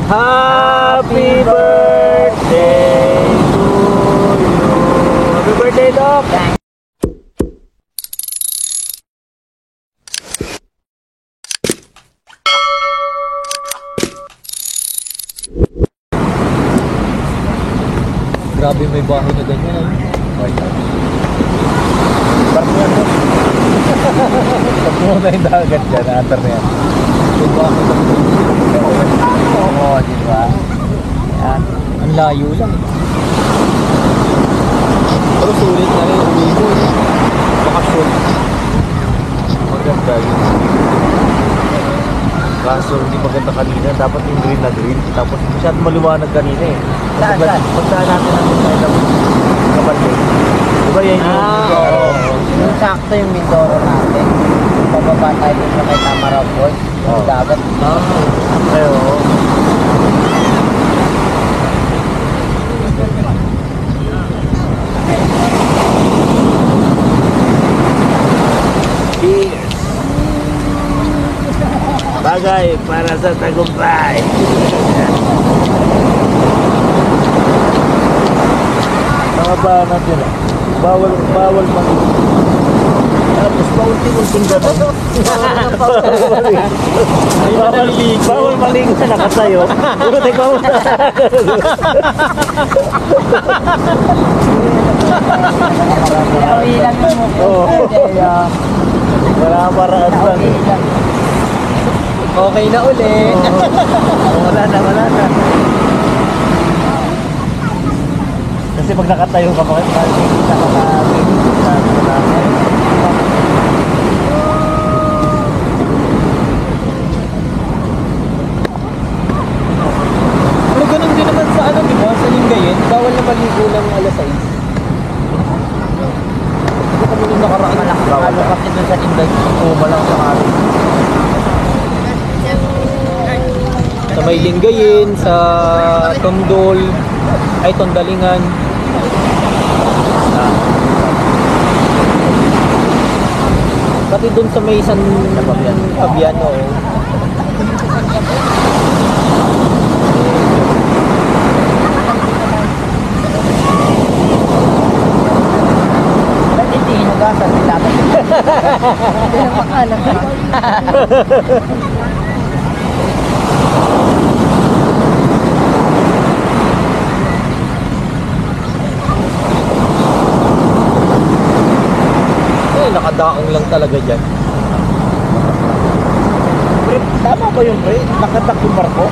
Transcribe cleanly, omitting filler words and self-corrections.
Happy birthday to you. Happy birthday, Doc. Grabe, may bahay na ganyan. Parang yan, no? Pag pumunta yung dagat dyan, atar na yan. May bahay na ganyan. Oo, diba? Yan. Ang layo lang. Pero sulit na rin. Bakasyon. Maganda yun. Kaso hindi maganda kanina. Dapat yung green na green. Tapos masyadong maliwanag kanina eh. Saan? Pagdaan natin natin sa ilang kapatid. Diba yan yung... Yung sakto yung Mindoro natin. Pababa tayo dun sa kay Tamaraw Falls. Yung dagat. Ayo. Cheers! Bagay para sa tagumpay. Mga ba natin bawal maligo. Tapos paunti-unting gano'n. Bawal maligo na nakatayo. Buti ko. Ilang mo. Wala paraan pa. Okay na uli. Wala na. Kasi pag nakatayo ka, makikita ka na Pero ganun din naman sa ano, diba? Sa Lingayen, bawal na maligo ng alas 6. Hindi kami nung nakaraan. Ano kasi dun sa Lingayen, malang sa atin. Sa may Lingayen, sa Tondol, ay Tondalingan. Pati dun sa may San Fabiano. Ba't hindi hinugasan sila? Hindi na makalam. Nakadaong lang talaga dyan. Pre, tama ba yung pre? Nakatak yung barko?